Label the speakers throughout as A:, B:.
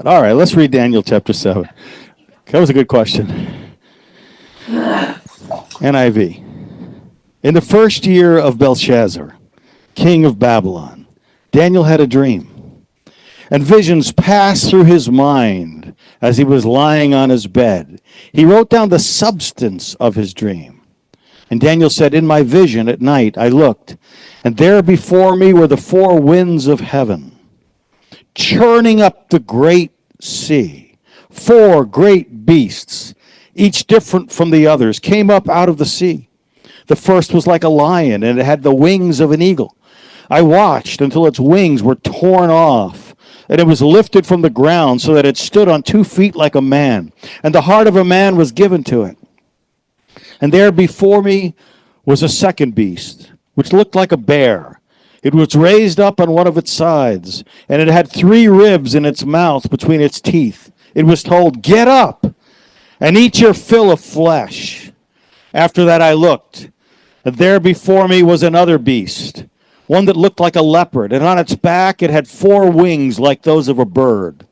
A: All right, let's read Daniel chapter 7. That was a good question. NIV. In the first year of Belshazzar, king of Babylon, Daniel had a dream, and visions passed through his mind as he was lying on his bed. He wrote down the substance of his dream. And Daniel said, in my vision at night I looked, and there before me were the four winds of heaven, churning up the great sea. Four great beasts, each different from the others, came up out of the sea. The first was like a lion, and it had the wings of an eagle. I watched until its wings were torn off, and it was lifted from the ground so that it stood on 2 feet like a man, and the heart of a man was given to it. And there before me was a second beast, which looked like a bear. It was raised up on one of its sides, and it had 3 ribs in its mouth between its teeth. It was told, get up and eat your fill of flesh. After that I looked, and there before me was another beast, one that looked like a leopard, and on its back it had 4 wings like those of a bird.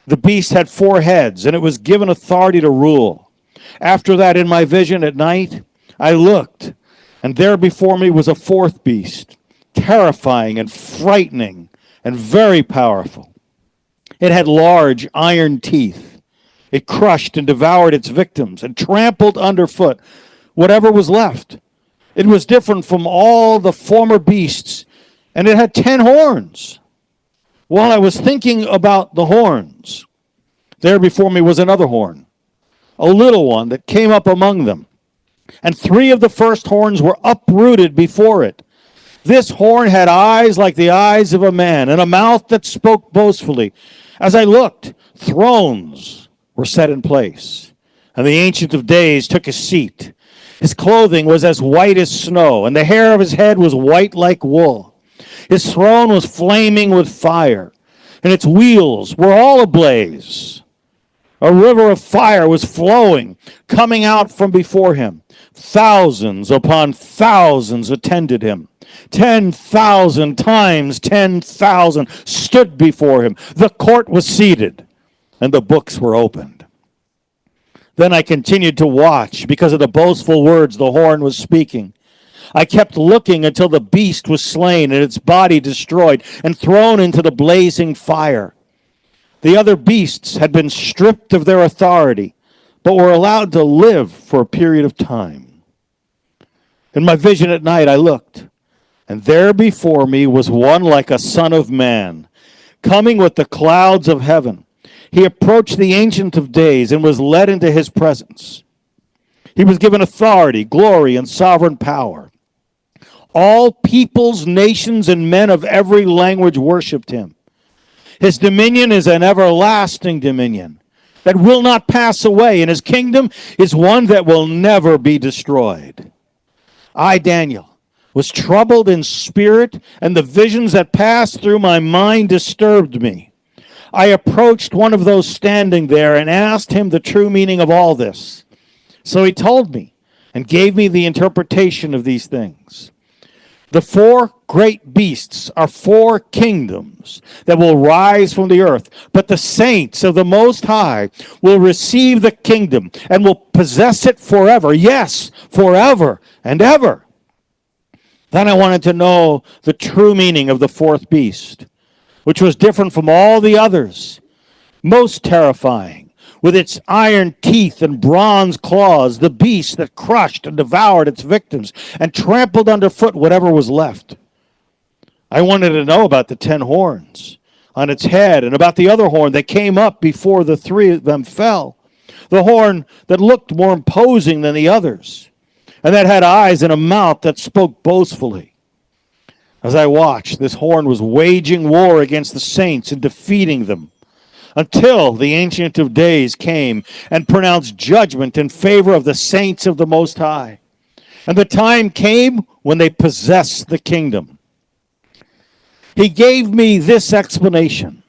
A: The beast had 4 heads, and it was given authority to rule. After that, in my vision at night, I looked, and there before me was a fourth beast, terrifying and frightening and very powerful. It had large iron teeth. It crushed and devoured its victims and trampled underfoot whatever was left. It was different from all the former beasts, and it had 10 horns. While I was thinking about the horns, there before me was another horn, a little one that came up among them, and 3 of the first horns were uprooted before it. This horn had eyes like the eyes of a man, and a mouth that spoke boastfully. As I looked, thrones were set in place, and the Ancient of Days took his seat. His clothing was as white as snow, and the hair of his head was white like wool. His throne was flaming with fire, and its wheels were all ablaze. A river of fire was flowing, coming out from before him. Thousands upon thousands attended him. 10,000 times 10,000 stood before him. The court was seated, and the books were opened. Then I continued to watch because of the boastful words the horn was speaking. I kept looking until the beast was slain and its body destroyed and thrown into the blazing fire. The other beasts had been stripped of their authority, but were allowed to live for a period of time. In my vision at night I looked, and there before me was one like a son of man, coming with the clouds of heaven. He approached the Ancient of Days and was led into his presence. He was given authority, glory, and sovereign power. All peoples, nations, and men of every language worshipped him. His dominion is an everlasting dominion that will not pass away, and his kingdom is one that will never be destroyed. I, Daniel, was troubled in spirit, and the visions that passed through my mind disturbed me. I approached one of those standing there and asked him the true meaning of all this. So he told me and gave me the interpretation of these things. The 4 great beasts are 4 kingdoms that will rise from the earth, but the saints of the Most High will receive the kingdom and will possess it forever. Yes, forever and ever. Then I wanted to know the true meaning of the 4th beast, which was different from all the others, most terrifying, with its iron teeth and bronze claws, the beast that crushed and devoured its victims and trampled underfoot whatever was left. I wanted to know about the 10 horns on its head and about the other horn that came up before the 3 of them fell, the horn that looked more imposing than the others, and that had eyes and a mouth that spoke boastfully. As I watched, this horn was waging war against the saints and defeating them until the Ancient of Days came and pronounced judgment in favor of the saints of the Most High. And the time came when they possessed the kingdom. He gave me this explanation.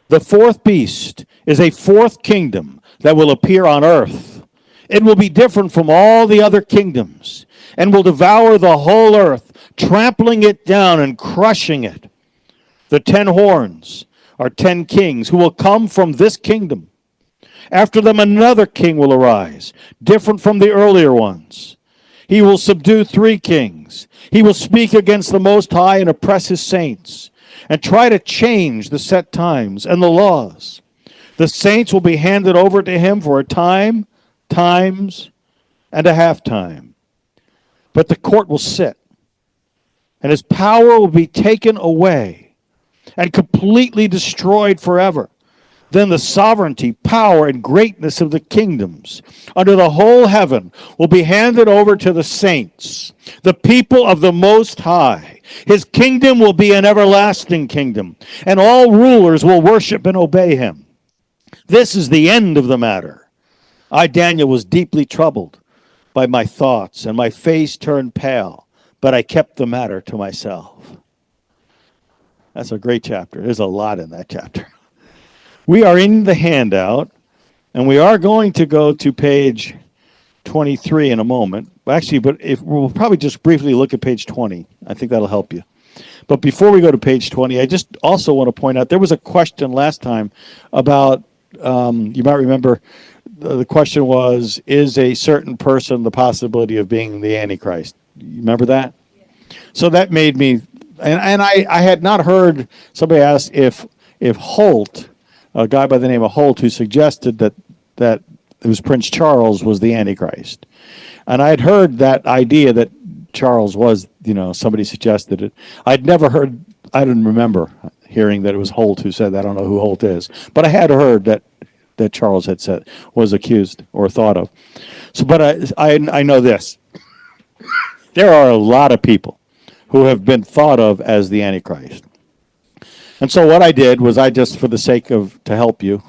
A: The 4th beast is a 4th kingdom that will appear on earth. It will be different from all the other kingdoms and will devour the whole earth, trampling it down and crushing it. The 10 horns are 10 kings who will come from this kingdom. After them, another king will arise, different from the earlier ones. He will subdue 3 kings. He will speak against the Most High and oppress his saints, and try to change the set times and the laws. The saints will be handed over to him for a time, times, and a half time. But the court will sit, and his power will be taken away and completely destroyed forever. Then the sovereignty, power, and greatness of the kingdoms under the whole heaven will be handed over to the saints, the people of the Most High. His kingdom will be an everlasting kingdom, and all rulers will worship and obey him. This is the end of the matter. I, Daniel, was deeply troubled by my thoughts, and my face turned pale, but I kept the matter to myself. That's a great chapter. There's a lot in that chapter. We are in the handout, and we are going to go to page 23 in a moment. Actually, but we'll probably just briefly look at page 20. I think that'll help you. But before we go to page 20, I just also want to point out there was a question last time about, you might remember, the question was, is a certain person the possibility of being the Antichrist? You remember that? So that made me, and I had not heard, somebody asked if Holt, a guy by the name of Holt, who suggested that it was Prince Charles was the Antichrist. And I'd heard that idea that Charles was, somebody suggested it. I'd never heard, I didn't remember hearing that it was Holt who said that. I don't know who Holt is. But I had heard that Charles had said, was accused or thought of. So, but I know this. There are a lot of people who have been thought of as the Antichrist. And so what I did was I just, for the sake of, to help you,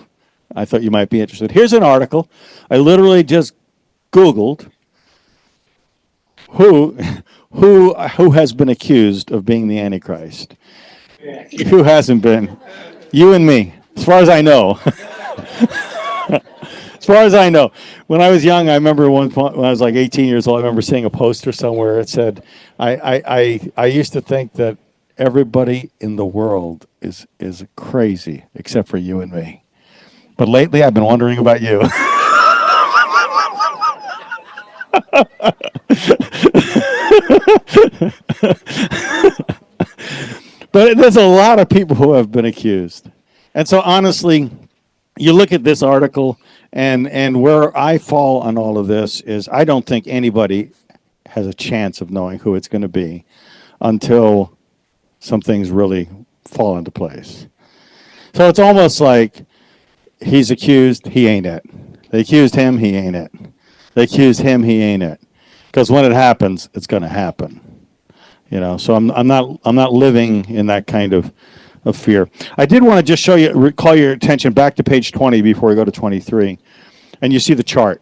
A: I thought you might be interested. Here's an article. I literally just Googled who has been accused of being the Antichrist. Who hasn't been? You and me, as far as I know. As far as I know. When I was young, I remember one point, when I was like 18 years old, I remember seeing a poster somewhere. It said, I used to think that everybody in the world is crazy except for you and me. But lately, I've been wondering about you. But there's a lot of people who have been accused. And so honestly, you look at this article, and where I fall on all of this is I don't think anybody has a chance of knowing who it's going to be until some things really fall into place. So it's almost like he's accused, he ain't it. They accused him, he ain't it. They accused him, he ain't it. Because when it happens, it's going to happen. So I'm not living in that kind of fear. I did want to just call your attention back to page 20 before we go to 23. And you see the chart.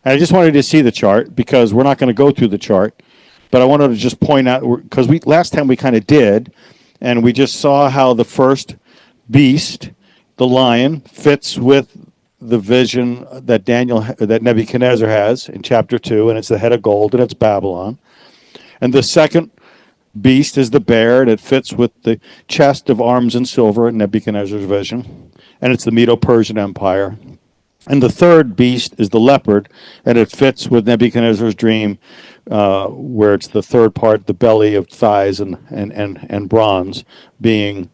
A: And I just wanted to see the chart because we're not going to go through the chart. But I wanted to just point out, because last time we kind of did, and we just saw how the first beast, the lion, fits with the vision that Nebuchadnezzar has in chapter 2, and it's the head of gold, and it's Babylon. And the second beast is the bear, and it fits with the chest of arms and silver in Nebuchadnezzar's vision, and it's the Medo-Persian Empire. And the third beast is the leopard, and it fits with Nebuchadnezzar's dream, where it's the third part, the belly of thighs and bronze being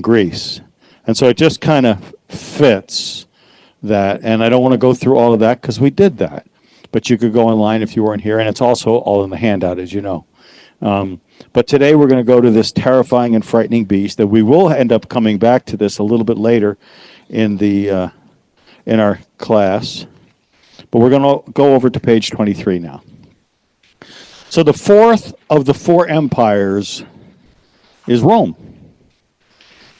A: Greece. And so it just kind of fits that. And I don't want to go through all of that because we did that. But you could go online if you weren't here, and it's also all in the handout, as you know. But today we're going to go to this terrifying and frightening beast that we will end up coming back to this a little bit later in our class. But we're going to go over to page 23 now. So the fourth of the 4 empires is Rome.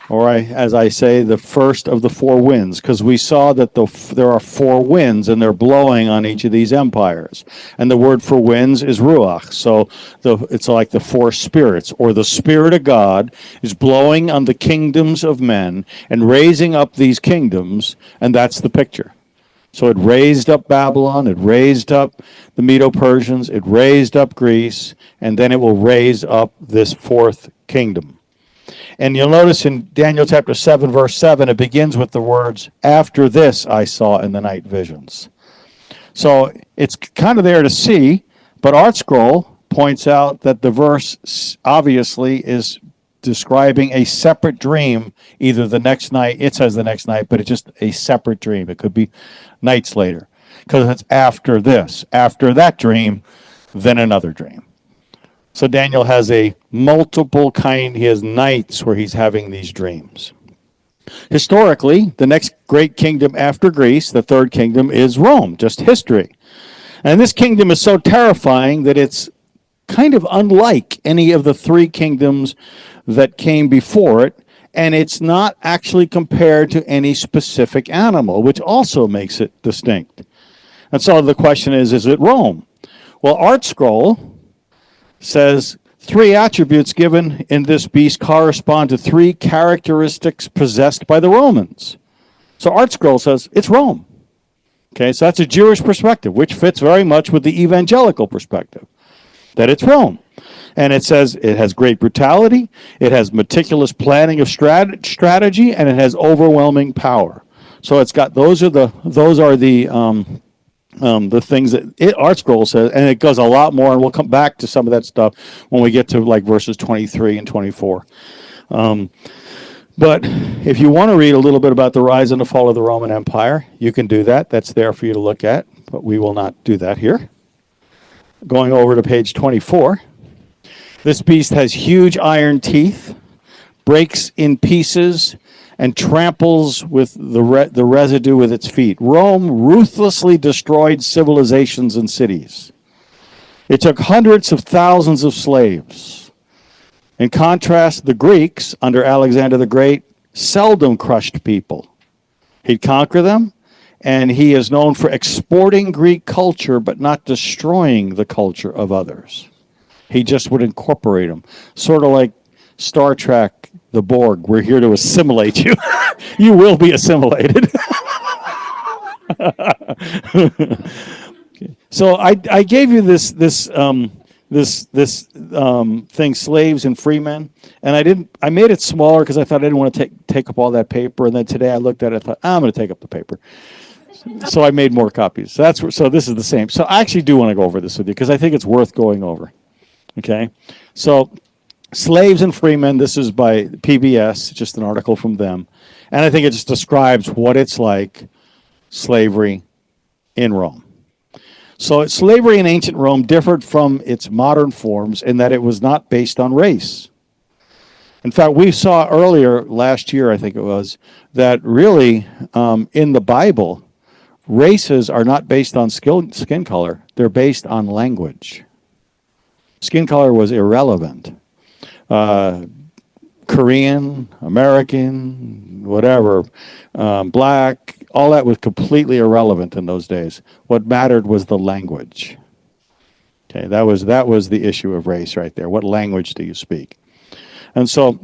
A: Or as I say, the first of the 4 winds, because we saw that there are 4 winds, and they're blowing on each of these empires. And the word for winds is ruach. So it's like the 4 spirits, or the Spirit of God is blowing on the kingdoms of men and raising up these kingdoms, and that's the picture. So it raised up Babylon, it raised up the Medo-Persians, it raised up Greece, and then it will raise up this 4th kingdom. And you'll notice in Daniel chapter 7, verse 7, it begins with the words, "After this I saw in the night visions." So it's kind of there to see, but ArtScroll points out that the verse obviously is describing a separate dream, either the next night, it says the next night, but it's just a separate dream. It could be nights later, because it's after this. After that dream, then another dream. So Daniel has he has nights where he's having these dreams. Historically, the next great kingdom after Greece, the third kingdom, is Rome, just history. And this kingdom is so terrifying that it's kind of unlike any of the three kingdoms that came before it, and it's not actually compared to any specific animal, which also makes it distinct. And so the question is it Rome? Well, ArtScroll says three attributes given in this beast correspond to three characteristics possessed by the Romans. So ArtScroll says it's Rome. Okay, so that's a Jewish perspective, which fits very much with the evangelical perspective, that it's Rome. And it says it has great brutality, it has meticulous planning of strategy, and it has overwhelming power. So it's got those are the things that ArtScroll says, and it goes a lot more, and we'll come back to some of that stuff when we get to like verses 23 and 24. But if you want to read a little bit about the rise and the fall of the Roman Empire, you can do that. That's there for you to look at, but we will not do that here. Going over to page 24. This beast has huge iron teeth, breaks in pieces, and tramples with the residue with its feet. Rome ruthlessly destroyed civilizations and cities. It took hundreds of thousands of slaves. In contrast, the Greeks, under Alexander the Great, seldom crushed people. He'd conquer them, and he is known for exporting Greek culture, but not destroying the culture of others. He just would incorporate them. Sort of like Star Trek, the Borg. We're here to assimilate you. You will be assimilated. So I gave you this thing, slaves and freemen, and I made it smaller because I thought I didn't want to take up all that paper. And then today I looked at it, I thought I'm going to take up the paper. So I made more copies. So this is the same. So I actually do want to go over this with you because I think it's worth going over. Okay, so slaves and freemen. This is by PBS, just an article from them, and I think it just describes what it's like, slavery in Rome. So slavery in ancient Rome differed from its modern forms in that it was not based on race. In fact, we saw earlier last year, I think it was, that really in the Bible, races are not based on skin color. They're based on language. Skin color was irrelevant. Korean, American, whatever, black, all that was completely irrelevant in those days. What mattered was the language. Okay, that was the issue of race right there. What language do you speak? And so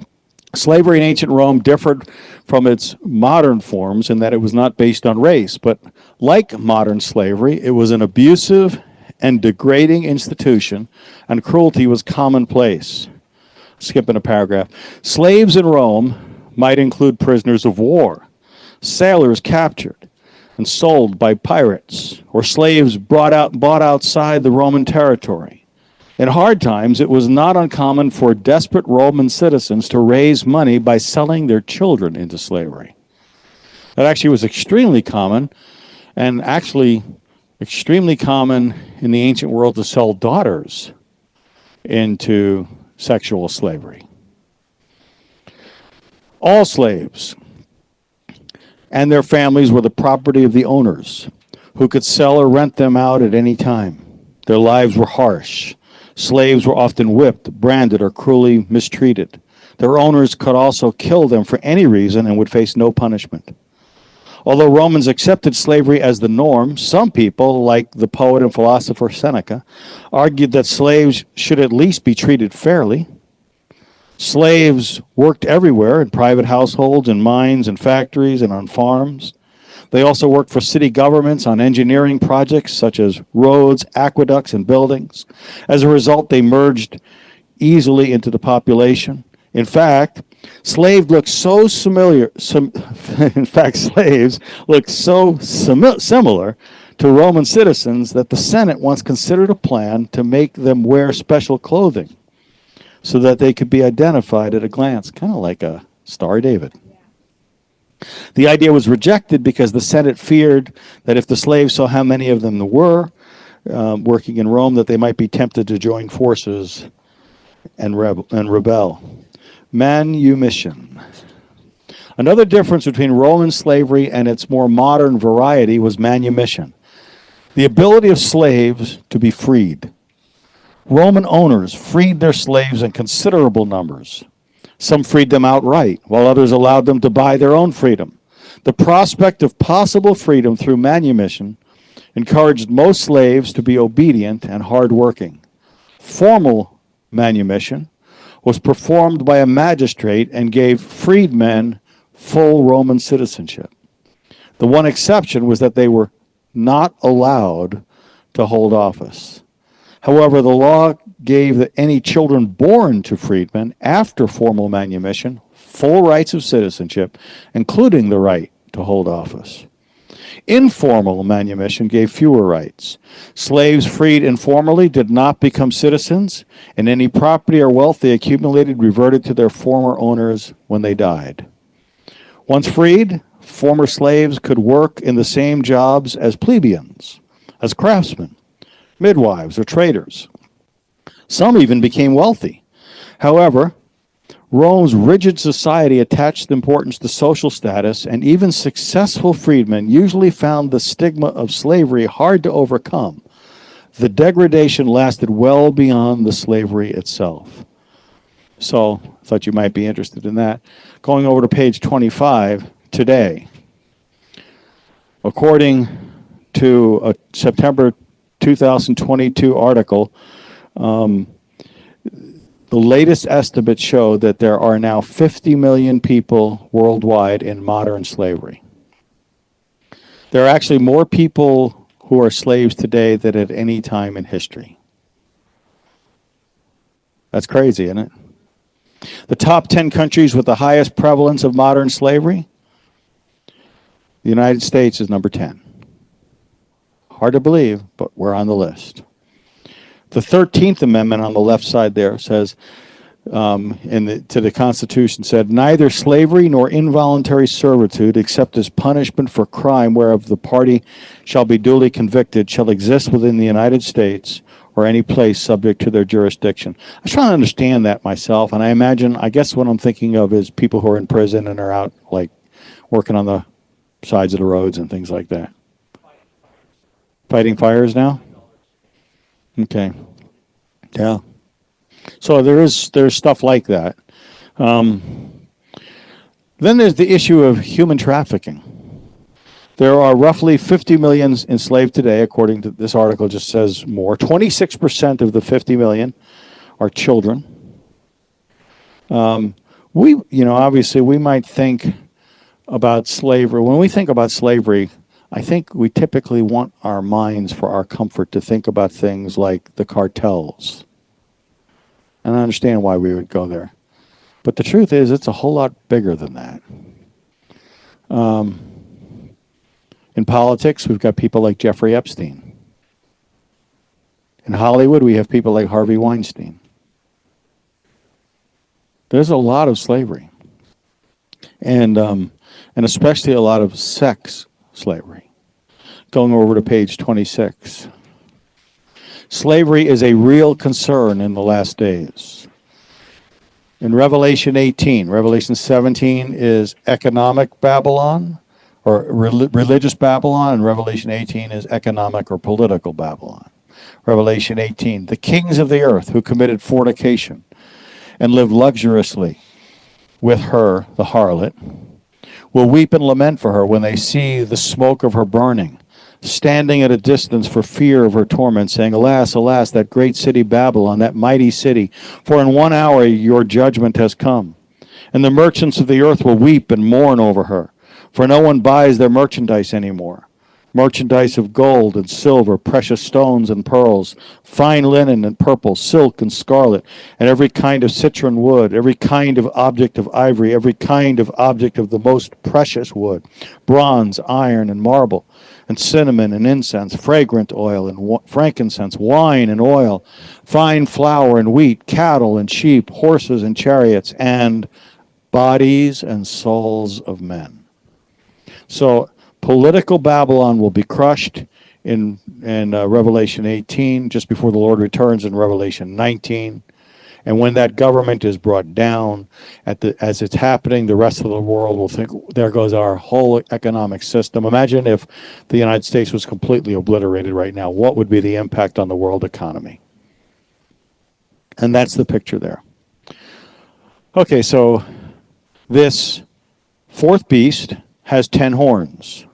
A: slavery in ancient Rome differed from its modern forms in that it was not based on race, but like modern slavery, it was an abusive and degrading institution, and cruelty was commonplace. Skipping a paragraph. Slaves in Rome might include prisoners of war, sailors captured and sold by pirates, or slaves bought outside the Roman territory. In hard times, it was not uncommon for desperate Roman citizens to raise money by selling their children into slavery. That actually was extremely common, and actually extremely common in the ancient world to sell daughters into sexual slavery. All slaves and their families were the property of the owners, who could sell or rent them out at any time. Their lives were harsh. Slaves were often whipped, branded, or cruelly mistreated. Their owners could also kill them for any reason and would face no punishment. Although Romans accepted slavery as the norm, some people, like the poet and philosopher Seneca, argued that slaves should at least be treated fairly. Slaves worked everywhere, in private households, in mines and factories, and on farms. They also worked for city governments on engineering projects such as roads, aqueducts, and buildings. As a result, they merged easily into the population. In fact, slaves look so similar. In fact, slaves look so similar to Roman citizens that the Senate once considered a plan to make them wear special clothing so that they could be identified at a glance, kind of like a Star of David. The idea was rejected because the Senate feared that if the slaves saw how many of them there were working in Rome, that they might be tempted to join forces and rebel. Manumission. Another difference between Roman slavery and its more modern variety was manumission, the ability of slaves to be freed. Roman owners freed their slaves in considerable numbers. Some freed them outright, while others allowed them to buy their own freedom. The prospect of possible freedom through manumission encouraged most slaves to be obedient and hardworking. Formal manumission was performed by a magistrate and gave freedmen full Roman citizenship. The one exception was that they were not allowed to hold office. However, the law gave any children born to freedmen after formal manumission full rights of citizenship, including the right to hold office. Informal manumission gave fewer rights. Slaves freed informally did not become citizens, and any property or wealth they accumulated reverted to their former owners when they died. Once freed, former slaves could work in the same jobs as plebeians, as craftsmen, midwives, or traders. Some even became wealthy. However, Rome's rigid society attached importance to social status, and even successful freedmen usually found the stigma of slavery hard to overcome. The degradation lasted well beyond the slavery itself. So, I thought you might be interested in that. Going over to page 25, today, according to a September 2022 article, the latest estimates show that there are now 50 million people worldwide in modern slavery. There are actually more people who are slaves today than at any time in history. That's crazy, isn't it? The top 10 countries with the highest prevalence of modern slavery, the United States is number 10. Hard to believe, but we're on the list. The 13th Amendment on the left side there says, to the Constitution said, neither slavery nor involuntary servitude, except as punishment for crime whereof the party shall be duly convicted, shall exist within the United States or any place subject to their jurisdiction. I was trying to understand that myself, and I guess what I'm thinking of is people who are in prison and are out, like, working on the sides of the roads and things like that. Fighting fires now? Okay. Yeah. So there's stuff like that. Then there's the issue of human trafficking. There are roughly 50 million enslaved today, according to this article. Just says more. 26% of the 50 million are children. Obviously, we might think about slavery. When we think about slavery, I think we typically want our minds, for our comfort, to think about things like the cartels. And I understand why we would go there. But the truth is, it's a whole lot bigger than that. In politics, we've got people like Jeffrey Epstein. In Hollywood, we have people like Harvey Weinstein. There's a lot of slavery. And especially a lot of sex slavery. Going over to page 26. Slavery is a real concern in the last days. In Revelation 18, Revelation 17 is economic Babylon, or religious Babylon, and Revelation 18 is economic or political Babylon. Revelation 18, the kings of the earth who committed fornication and lived luxuriously with her, the harlot, will weep and lament for her when they see the smoke of her burning, standing at a distance for fear of her torment, saying, alas, alas, that great city Babylon, that mighty city, for in 1 hour your judgment has come. And the merchants of the earth will weep and mourn over her, for no one buys their merchandise anymore. merchandise of gold and silver, precious stones and pearls, fine linen and purple, silk and scarlet, and every kind of citron wood, every kind of object of ivory, every kind of object of the most precious wood, bronze, iron, and marble, and cinnamon and incense, fragrant oil and frankincense, wine and oil, fine flour and wheat, cattle and sheep, horses and chariots, and bodies and souls of men. So political Babylon will be crushed in Revelation 18, just before the Lord returns in Revelation 19. And when that government is brought down, as it's happening, the rest of the world will think, there goes our whole economic system. Imagine if the United States was completely obliterated right now. What would be the impact on the world economy? And that's the picture there. Okay, so this fourth beast has 10 horns.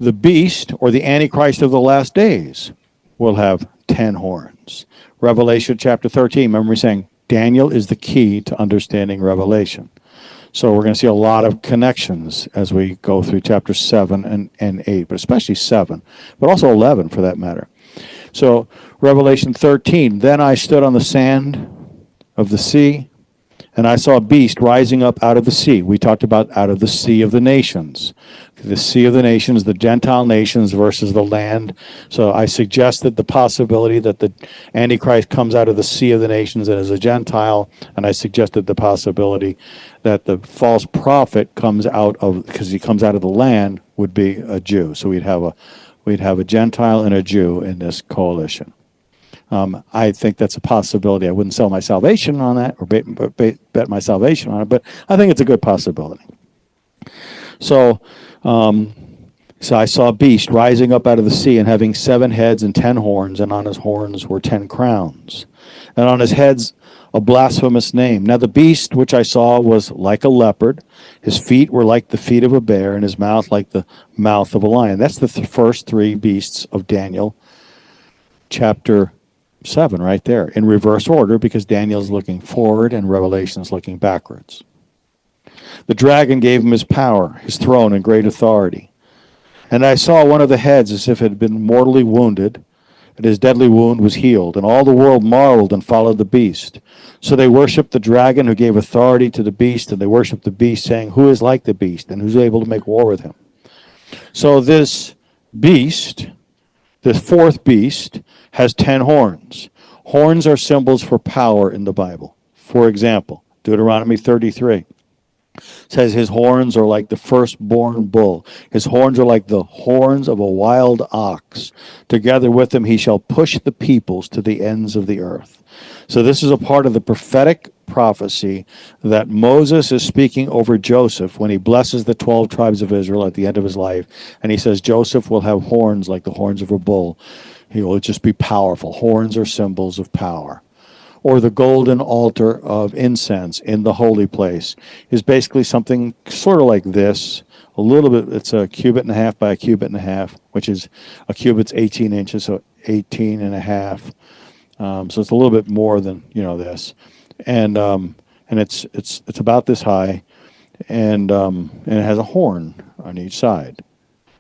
A: The beast, or the Antichrist of the last days, will have 10 horns. Revelation chapter 13, remember me saying Daniel is the key to understanding Revelation. So we're going to see a lot of connections as we go through chapter 7 and 8, but especially 7, but also 11 for that matter. So Revelation 13, then I stood on the sand of the sea, and I saw a beast rising up out of the sea. We talked about out of the sea of the nations. The sea of the nations, the Gentile nations versus the land. So I suggested the possibility that the Antichrist comes out of the sea of the nations and is a Gentile, and I suggested the possibility that the false prophet comes out of, because he comes out of the land, would be a Jew. So we'd have a Gentile and a Jew in this coalition. I think that's a possibility. I wouldn't sell my salvation on that or bet my salvation on it, but I think it's a good possibility. So I saw a beast rising up out of the sea and having 7 heads and 10 horns, and on his horns were 10 crowns, and on his heads a blasphemous name. Now the beast which I saw was like a leopard. His feet were like the feet of a bear, and his mouth like the mouth of a lion. That's the first 3 beasts of Daniel chapter 7 right there, in reverse order, because Daniel's looking forward and Revelation's looking backwards. The dragon gave him his power, his throne, and great authority. And I saw one of the heads as if it had been mortally wounded, and his deadly wound was healed. And all the world marveled and followed the beast. So they worshipped the dragon who gave authority to the beast, and they worshipped the beast, saying, who is like the beast, and who's able to make war with him? So this beast, this fourth beast, has 10 horns. Horns are symbols for power in the Bible. For example, Deuteronomy 33 says his horns are like the firstborn bull. His horns are like the horns of a wild ox. Together with him he shall push the peoples to the ends of the earth. So this is a part of the prophetic prophecy that Moses is speaking over Joseph when he blesses the 12 tribes of Israel at the end of his life. And he says Joseph will have horns like the horns of a bull. He will just be powerful. Horns are symbols of power. Or the golden altar of incense in the holy place is basically something sort of like this. A little bit, it's a cubit and a half by a cubit and a half, which is a cubit's 18 inches, so 18 and a half. So it's a little bit more than, this. And it's about this high, and it has a horn on each side.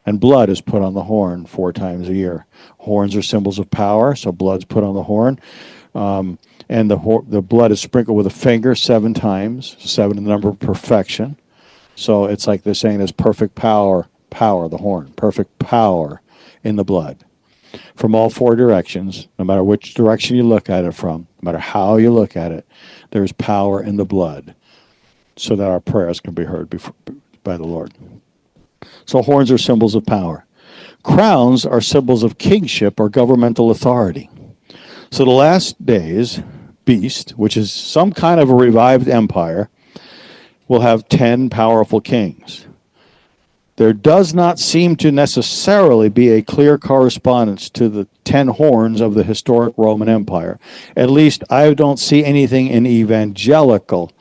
A: And blood is put on the horn 4 times a year. Horns are symbols of power, so blood's put on the horn. And the blood is sprinkled with a finger 7 times, 7 the number of perfection. So it's like they're saying there's perfect power, the horn, perfect power in the blood. From all 4 directions, no matter which direction you look at it from, no matter how you look at it, there's power in the blood so that our prayers can be heard by the Lord. So horns are symbols of power. Crowns are symbols of kingship or governmental authority. So the last days beast, which is some kind of a revived empire, will have 10 powerful kings. There does not seem to necessarily be a clear correspondence to the 10 horns of the historic Roman Empire. At least I don't see anything in evangelical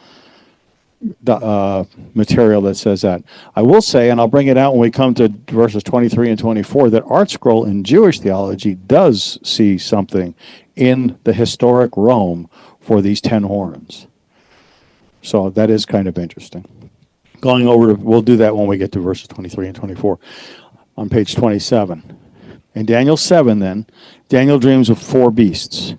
A: material that says that. I will say, and I'll bring it out when we come to verses 23 and 24, that ArtScroll in Jewish theology does see something in the historic Rome for these 10 horns. So that is kind of interesting. We'll do that when we get to verses 23 and 24. on page 27. In Daniel 7, then, Daniel dreams of 4 beasts.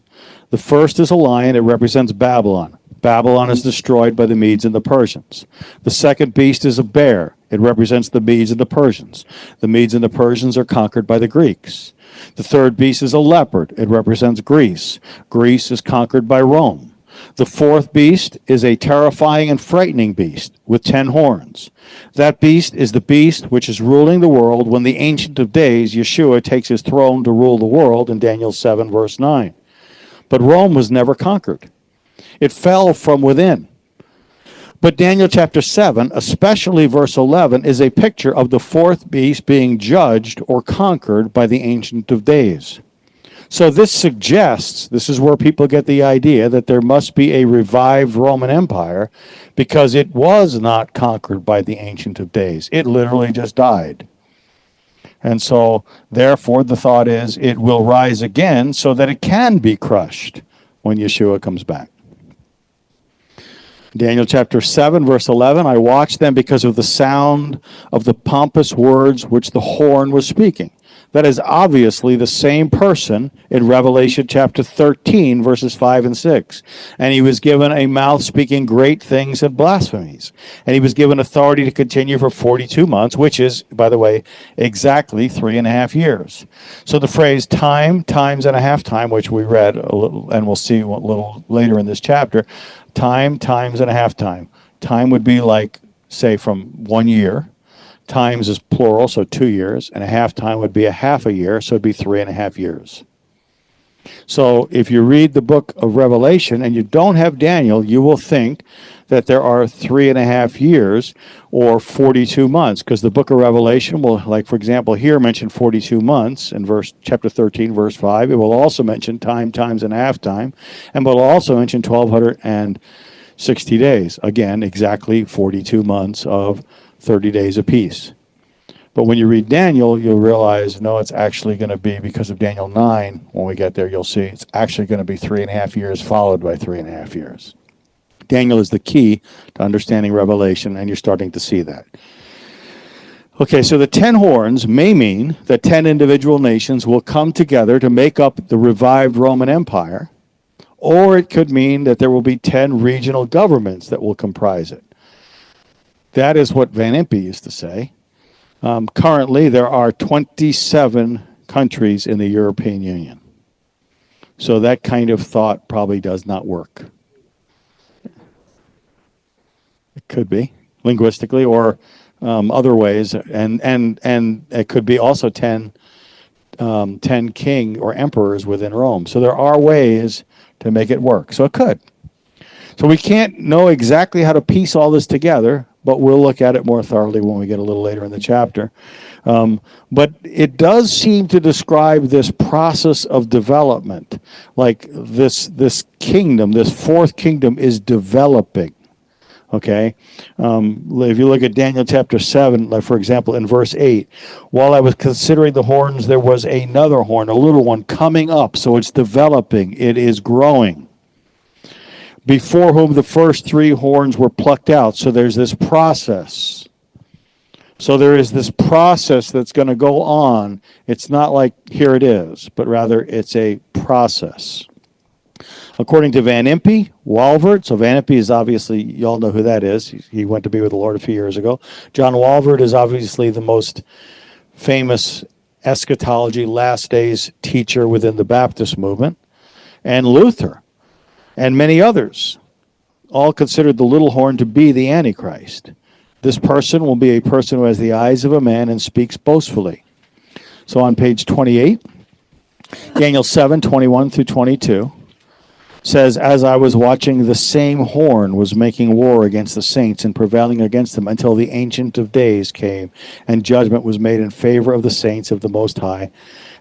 A: The first is a lion. It represents Babylon. Babylon is destroyed by the Medes and the Persians. The second beast is a bear. It represents the Medes and the Persians. The Medes and the Persians are conquered by the Greeks. The third beast is a leopard. It represents Greece. Greece is conquered by Rome. The fourth beast is a terrifying and frightening beast with 10 horns. That beast is the beast which is ruling the world when the Ancient of Days, Yeshua, takes his throne to rule the world in Daniel 7, verse 9. But Rome was never conquered. It fell from within. But Daniel chapter 7, especially verse 11, is a picture of the fourth beast being judged or conquered by the Ancient of Days. So this suggests, this is where people get the idea that there must be a revived Roman Empire because it was not conquered by the Ancient of Days. It literally just died. And so, therefore, the thought is it will rise again so that it can be crushed when Yeshua comes back. Daniel chapter 7, verse 11, I watched them because of the sound of the pompous words which the horn was speaking. That is obviously the same person in Revelation chapter 13, verses 5 and 6. And he was given a mouth speaking great things and blasphemies. And he was given authority to continue for 42 months, which is, by the way, exactly 3.5 years. So the phrase time, times and a half time, which we read a little, and we'll see a little later in this chapter, time, times and a half time. Time would be like, say, from 1 year. Times is plural, so 2 years, and a half time would be a half a year, so it'd be 3.5 years. So if you read the book of Revelation and you don't have Daniel, you will think that there are 3.5 years or 42 months, because the book of Revelation will, like for example, here mention 42 months in chapter 13, verse 5. It will also mention time, times, and a half time, and will also mention 1,260 days. Again, exactly 42 months of 30 days apiece. But when you read Daniel, you'll realize, no, it's actually going to be, because of Daniel 9, when we get there, you'll see it's actually going to be 3.5 years followed by 3.5 years. Daniel is the key to understanding Revelation, and you're starting to see that. Okay, so the 10 horns may mean that 10 individual nations will come together to make up the revived Roman Empire, or it could mean that there will be 10 regional governments that will comprise it. That is what Van Impe used to say. Currently, there are 27 countries in the European Union. So that kind of thought probably does not work. It could be, linguistically, or other ways. And it could be also 10 king or emperors within Rome. So there are ways to make it work. So it could. So we can't know exactly how to piece all this together, but we'll look at it more thoroughly when we get a little later in the chapter. But it does seem to describe this process of development, like this kingdom, this fourth kingdom is developing. Okay? If you look at Daniel chapter 7, like for example, in verse 8, while I was considering the horns, there was another horn, a little one, coming up. So it's developing, it is growing, before whom the first 3 horns were plucked out. So there's this process. So there is this process that's going to go on. It's not like, here it is, but rather it's a process. According to Van Impe, Walvoord, so Van Impe is obviously, you all know who that is. He went to be with the Lord a few years ago. John Walvoord is obviously the most famous eschatology, last days teacher within the Baptist movement. And Luther. And many others, all considered the little horn to be the Antichrist. This person will be a person who has the eyes of a man and speaks boastfully. So on page 28, Daniel 7, 21 through 22, says, as I was watching, the same horn was making war against the saints and prevailing against them until the Ancient of Days came, and judgment was made in favor of the saints of the Most High,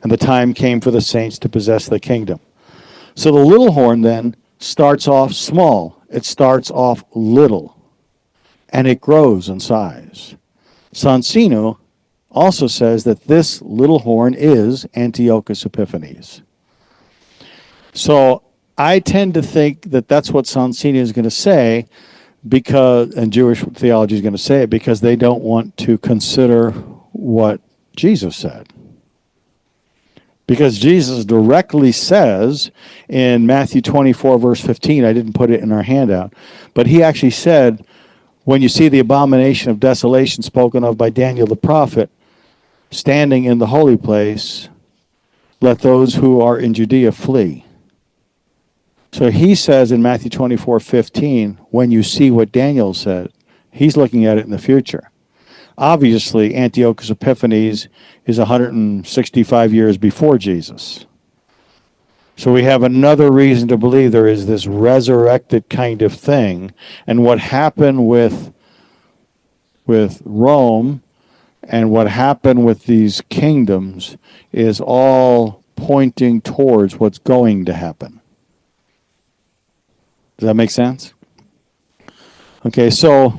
A: and the time came for the saints to possess the kingdom. So the little horn then starts off small. It starts off little, and it grows in size. Sonsino also says that this little horn is Antiochus Epiphanes. So I tend to think that that's what Sonsino is going to say, because, and Jewish theology is going to say it, because they don't want to consider what Jesus said. Because Jesus directly says in Matthew 24, verse 15, I didn't put it in our handout, but he actually said, when you see the abomination of desolation spoken of by Daniel the prophet, standing in the holy place, let those who are in Judea flee. So he says in Matthew 24:15, when you see what Daniel said, he's looking at it in the future. Obviously, Antiochus Epiphanes is 165 years before Jesus. So we have another reason to believe there is this resurrected kind of thing. And what happened with Rome and what happened with these kingdoms is all pointing towards what's going to happen. Does that make sense? Okay, so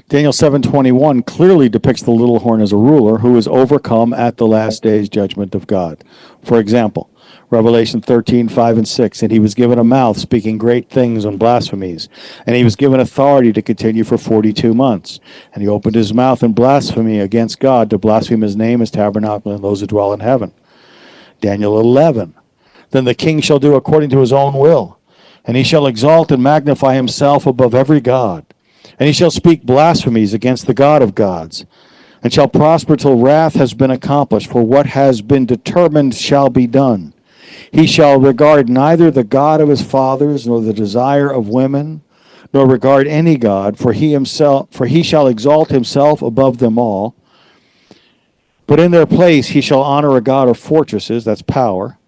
A: Daniel 7:21 clearly depicts the little horn as a ruler who is overcome at the last day's judgment of God. For example, Revelation 13:5 and 6, and he was given a mouth speaking great things and blasphemies, and he was given authority to continue for 42 months. And he opened his mouth in blasphemy against God, to blaspheme his name, his tabernacle, and those who dwell in heaven. Daniel 11, then the king shall do according to his own will, and he shall exalt and magnify himself above every god. And he shall speak blasphemies against the God of gods, and shall prosper till wrath has been accomplished, for what has been determined shall be done. He shall regard neither the God of his fathers, nor the desire of women, nor regard any God, for he shall exalt himself above them all. But in their place he shall honor a God of fortresses, that's power,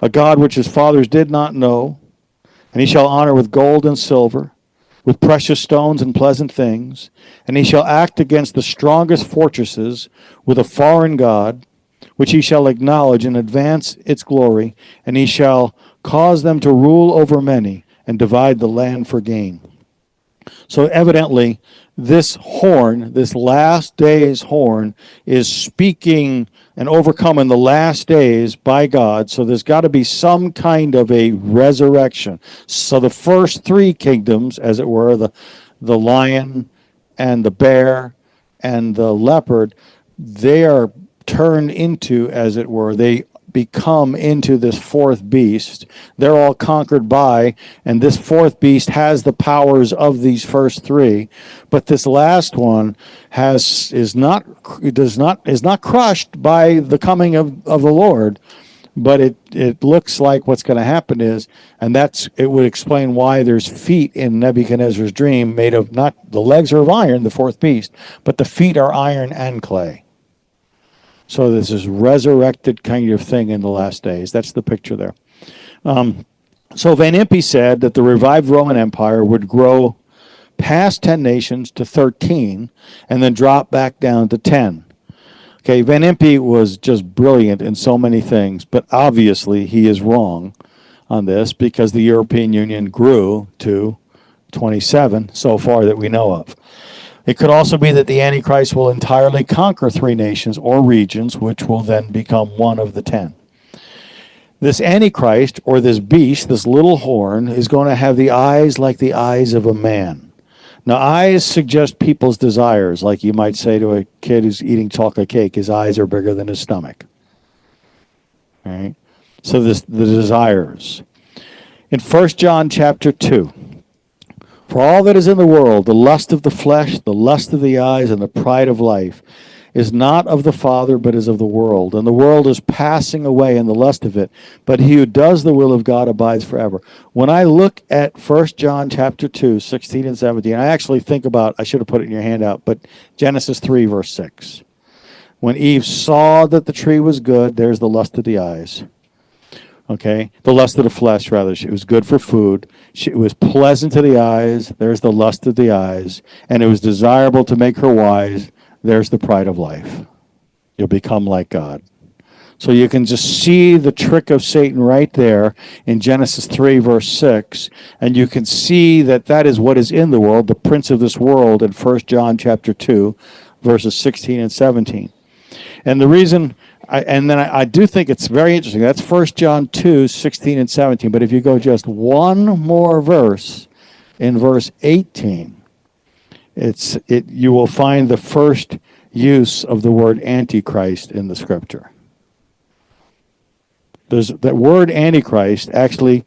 A: a God which his fathers did not know, and he shall honor with gold and silver, with precious stones and pleasant things, and he shall act against the strongest fortresses with a foreign god, which he shall acknowledge and advance its glory, and he shall cause them to rule over many and divide the land for gain. So evidently, this horn, this last day's horn, is speaking and overcome in the last days by God. So there's got to be some kind of a resurrection. So the first three kingdoms, as it were, the lion and the bear and the leopard, they are turned into, as it were, they become into this fourth beast. They're all conquered by, and this fourth beast has the powers of these first three, but this last one is not crushed by the coming of the Lord. But it looks like what's going to happen is, and it would explain why there's feet in Nebuchadnezzar's dream made of, not the legs are of iron, the fourth beast, but the feet are iron and clay. So there's this resurrected kind of thing in the last days. That's the picture there. So Van Impe said that the revived Roman Empire would grow past 10 nations to 13 and then drop back down to 10. Okay, Van Impe was just brilliant in so many things, but obviously he is wrong on this because the European Union grew to 27 so far that we know of. It could also be that the Antichrist will entirely conquer 3 nations or regions, which will then become one of the 10. This Antichrist, or this beast, this little horn, is going to have the eyes like the eyes of a man. Now, eyes suggest people's desires, like you might say to a kid who's eating chocolate cake, his eyes are bigger than his stomach. All right? So the desires. In 1 John chapter 2, for all that is in the world, the lust of the flesh, the lust of the eyes, and the pride of life, is not of the Father, but is of the world. And the world is passing away in the lust of it, but he who does the will of God abides forever. When I look at 1 John chapter 2, 16 and 17, I actually think about, I should have put it in your handout, but Genesis 3, verse 6. When Eve saw that the tree was good, there's the lust of the eyes. Okay, the lust of the flesh, rather. It was good for food. It was pleasant to the eyes. There's the lust of the eyes. And it was desirable to make her wise. There's the pride of life. You'll become like God. So you can just see the trick of Satan right there in Genesis 3, verse 6. And you can see that that is what is in the world, the prince of this world, in 1 John chapter 2, verses 16 and 17. And the reason... I do think it's very interesting. That's 1 John 2, 16 and 17. But if you go just one more verse, in verse 18, you will find the first use of the word Antichrist in the scripture. There's that word Antichrist actually,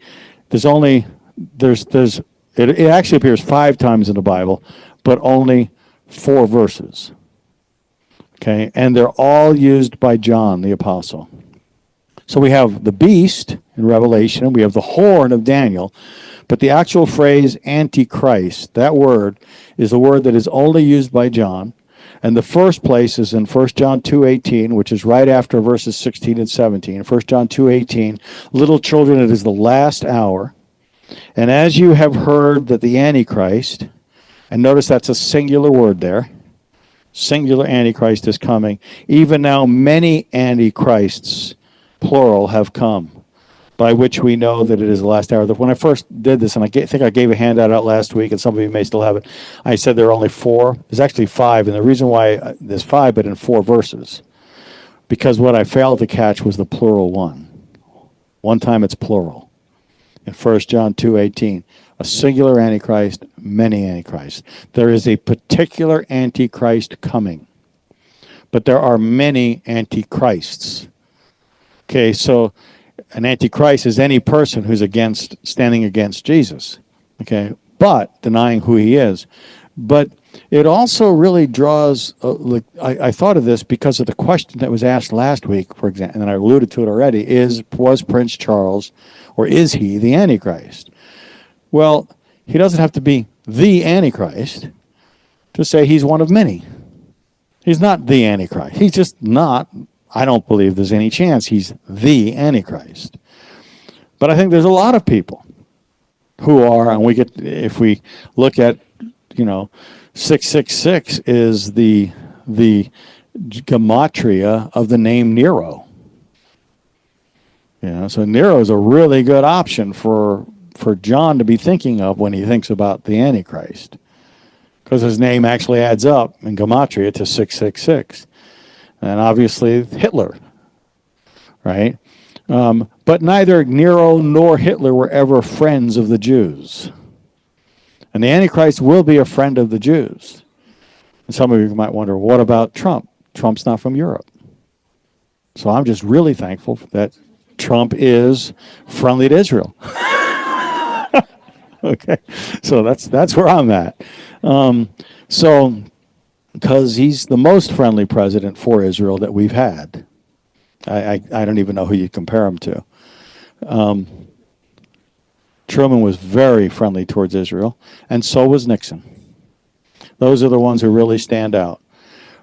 A: it actually appears 5 times in the Bible, but only 4 verses. Okay, and they're all used by John the Apostle. So we have the beast in Revelation, and we have the horn of Daniel, but the actual phrase Antichrist, that word, is a word that is only used by John. And the first place is in 1 John 2:18, which is right after verses 16 and 17. 1 John 2:18, little children, it is the last hour. And as you have heard that the Antichrist, and notice that's a singular word there, singular Antichrist is coming. Even now many Antichrists, plural, have come, by which we know that it is the last hour. When I first did this, and I think I gave a handout out last week, and some of you may still have it, I said there are only 4. There's actually 5, and the reason why there's 5, but in 4 verses, because what I failed to catch was the plural one. One time it's plural. In 1 John 2:18, a singular Antichrist, many Antichrists. There is a particular Antichrist coming, but there are many Antichrists. Okay, so an Antichrist is any person who's standing against Jesus, okay, but denying who he is. But it also really draws, I thought of this because of the question that was asked last week, for example, and I alluded to it already, was Prince Charles, or is he the Antichrist? Well, he doesn't have to be the Antichrist to say he's one of many. He's not the Antichrist. He's just not. I don't believe there's any chance he's the Antichrist. But I think there's a lot of people who are, and if we look at, 666 is the gematria of the name Nero. So Nero is a really good option for John to be thinking of when he thinks about the Antichrist, because his name actually adds up in gematria to 666. And obviously Hitler, right? But neither Nero nor Hitler were ever friends of the Jews. And the Antichrist will be a friend of the Jews. And some of you might wonder, what about Trump? Trump's not from Europe. So I'm just really thankful that Trump is friendly to Israel. Okay, so that's where I'm at. Because he's the most friendly president for Israel that we've had. I don't even know who you compare him to. Truman was very friendly towards Israel, and so was Nixon. Those are the ones who really stand out.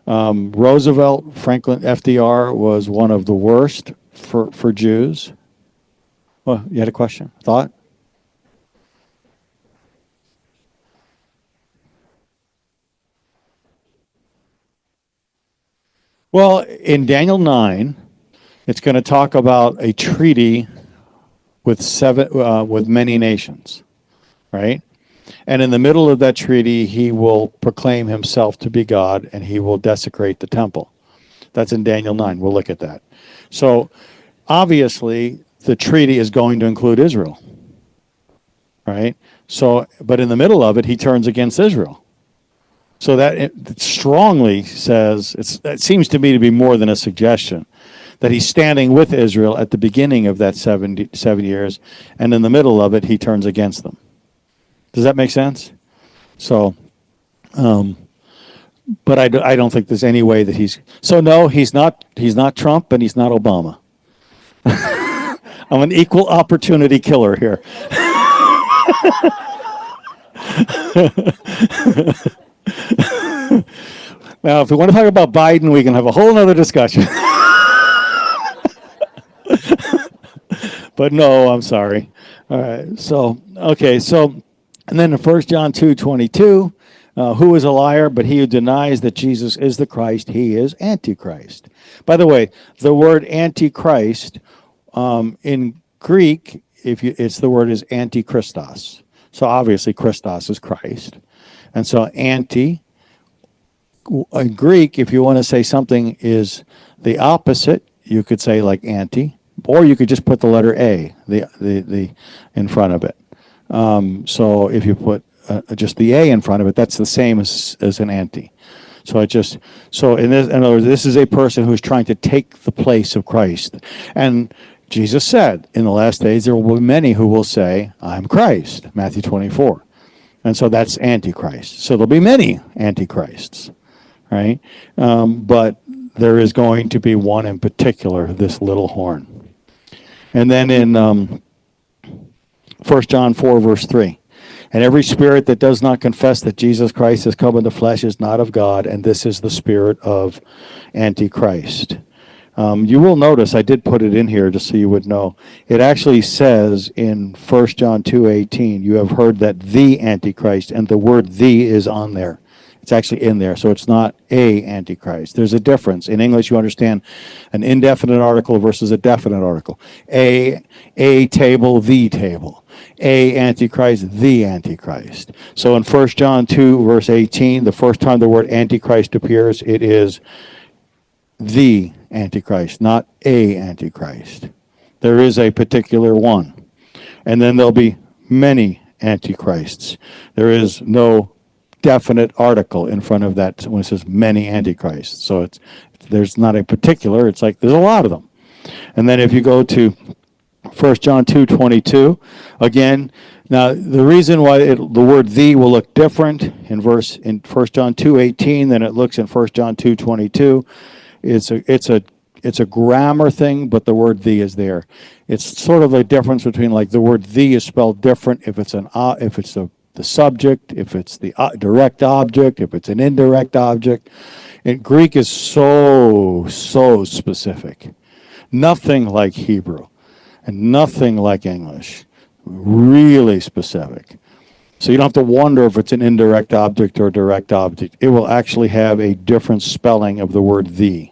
A: Roosevelt, Franklin, FDR was one of the worst for Jews. Well, you had a question? Thought? Well, in Daniel 9, it's going to talk about a treaty with many nations, right? And in the middle of that treaty, he will proclaim himself to be God, and he will desecrate the temple. That's in Daniel 9. We'll look at that. So, obviously, the treaty is going to include Israel, right? So, but in the middle of it, he turns against Israel. So that it strongly says, it seems to me to be more than a suggestion, that he's standing with Israel at the beginning of that 7 years, and in the middle of it, he turns against them. Does that make sense? So, but I don't think there's any way that no, he's not Trump, and he's not Obama. I'm an equal opportunity killer here. Now, if we want to talk about Biden, we can have a whole other discussion. But no, I'm sorry. All right. So, okay. So, and then in 1 John 2:22, who is a liar? But he who denies that Jesus is the Christ, he is Antichrist. By the way, the word Antichrist in Greek, the word is Antichristos. So obviously, Christos is Christ. And so in Greek, if you want to say something is the opposite, you could say like anti, or you could just put the letter A, the in front of it. So if you put just the A in front of it, that's the same as an anti. So in other words, this is a person who's trying to take the place of Christ. And Jesus said, in the last days there will be many who will say, I'm Christ, Matthew 24. And so that's Antichrist. So there'll be many Antichrists, right? But there is going to be one in particular, this little horn. And then in 1 John 4, verse 3, and every spirit that does not confess that Jesus Christ has come in the flesh is not of God, and this is the spirit of Antichrist. You will notice, I did put it in here just so you would know, it actually says in 1 John 2:18, you have heard that the Antichrist, and the word the is on there. It's actually in there, so it's not a Antichrist. There's a difference. In English, you understand an indefinite article versus a definite article. A table, the table. A Antichrist, the Antichrist. So in 1 John 2, verse 18, the first time the word Antichrist appears, it is the Antichrist, not a Antichrist. There is a particular one. And then there'll be many Antichrists. There is no definite article in front of that when it says many Antichrists. So there's not a particular, it's like there's a lot of them. And then if you go to 1 John 2:22, again, now the reason why the word the will look different in 1 John 2:18 than it looks in 1 John 2:22, it's a grammar thing, but the word the is there. It's sort of a difference between, like, the word the is spelled different if it's the subject, if it's the direct object, if it's an indirect object. And Greek is so specific. Nothing like Hebrew and nothing like English. Really specific. So you don't have to wonder if it's an indirect object or a direct object. It will actually have a different spelling of the word the.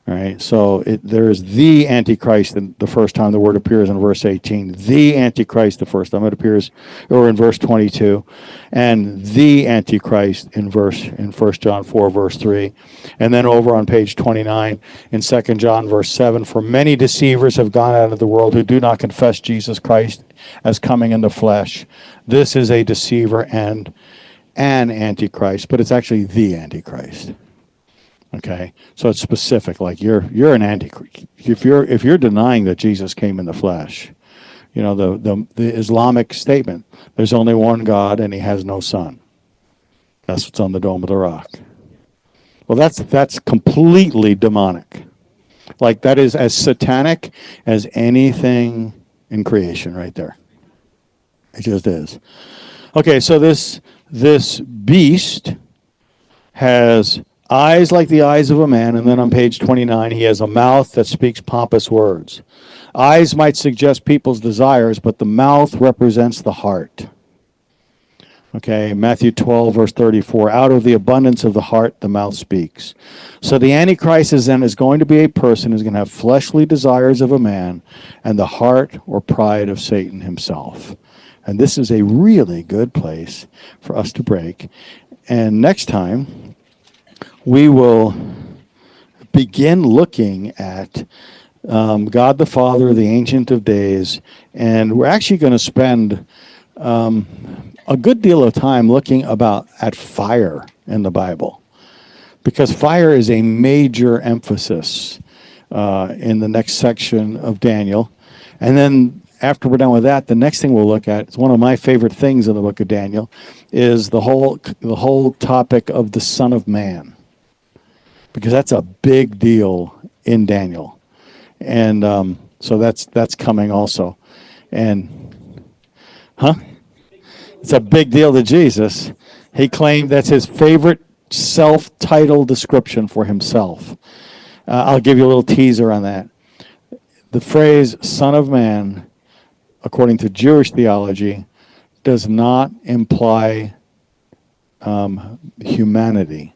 A: All right, so there is the Antichrist the first time the word appears in verse 18, the Antichrist the first time it appears, or in verse 22, and the Antichrist in 1 John 4, verse 3. And then over on page 29 in 2 John, verse 7, for many deceivers have gone out of the world who do not confess Jesus Christ as coming in the flesh. This is a deceiver and an Antichrist, but it's actually the Antichrist. Okay, so it's specific. Like you're an Antichrist if you're denying that Jesus came in the flesh. You know, the Islamic statement: there's only one God and He has no son. That's what's on the Dome of the Rock. Well, that's completely demonic. Like, that is as satanic as anything in creation, right there. It just is. Okay, so this beast has eyes like the eyes of a man, and then on page 29, he has a mouth that speaks pompous words. Eyes might suggest people's desires, but the mouth represents the heart. Okay, Matthew 12, verse 34, out of the abundance of the heart, the mouth speaks. So the Antichrist is going to be a person who's going to have fleshly desires of a man and the heart or pride of Satan himself. And this is a really good place for us to break. And next time, we will begin looking at God the Father, the Ancient of Days, and we're actually going to spend a good deal of time looking at fire in the Bible, because fire is a major emphasis in the next section of Daniel. And then after we're done with that, the next thing we'll look at, it's one of my favorite things in the book of Daniel, is the whole topic of the Son of Man, because that's a big deal in Daniel. And so that's coming also. And it's a big deal to Jesus. He claimed that's his favorite self-titled description for himself. I'll give you a little teaser on that. The phrase Son of Man, according to Jewish theology, does not imply humanity.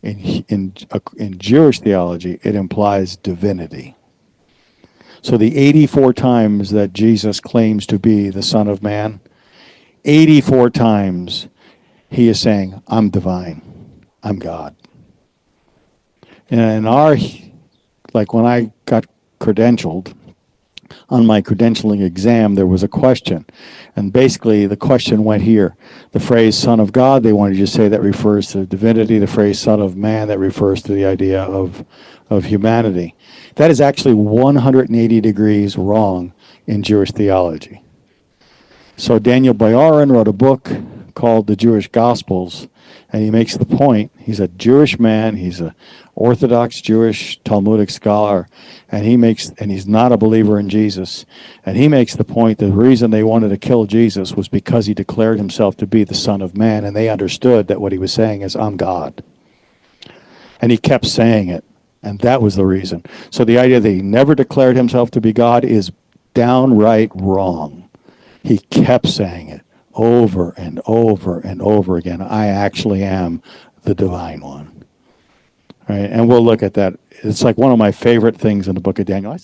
A: In Jewish theology, it implies divinity. So the 84 times that Jesus claims to be the Son of Man, 84 times he is saying, I'm divine, I'm God. And like when I got credentialed on my credentialing exam, there was a question. And basically, the question went here. The phrase Son of God, they wanted you to say that refers to divinity. The phrase Son of Man, that refers to the idea of humanity. That is actually 180 degrees wrong in Jewish theology. So Daniel Boyarin wrote a book called The Jewish Gospels, and he makes the point. He's a Jewish man. He's an Orthodox Jewish Talmudic scholar, and he's not a believer in Jesus. And he makes the point that the reason they wanted to kill Jesus was because he declared himself to be the Son of Man, and they understood that what he was saying is, I'm God. And he kept saying it, and that was the reason. So the idea that he never declared himself to be God is downright wrong. He kept saying it over and over and over again. I actually am the divine one. Right? And we'll look at that. It's like one of my favorite things in the book of Daniel.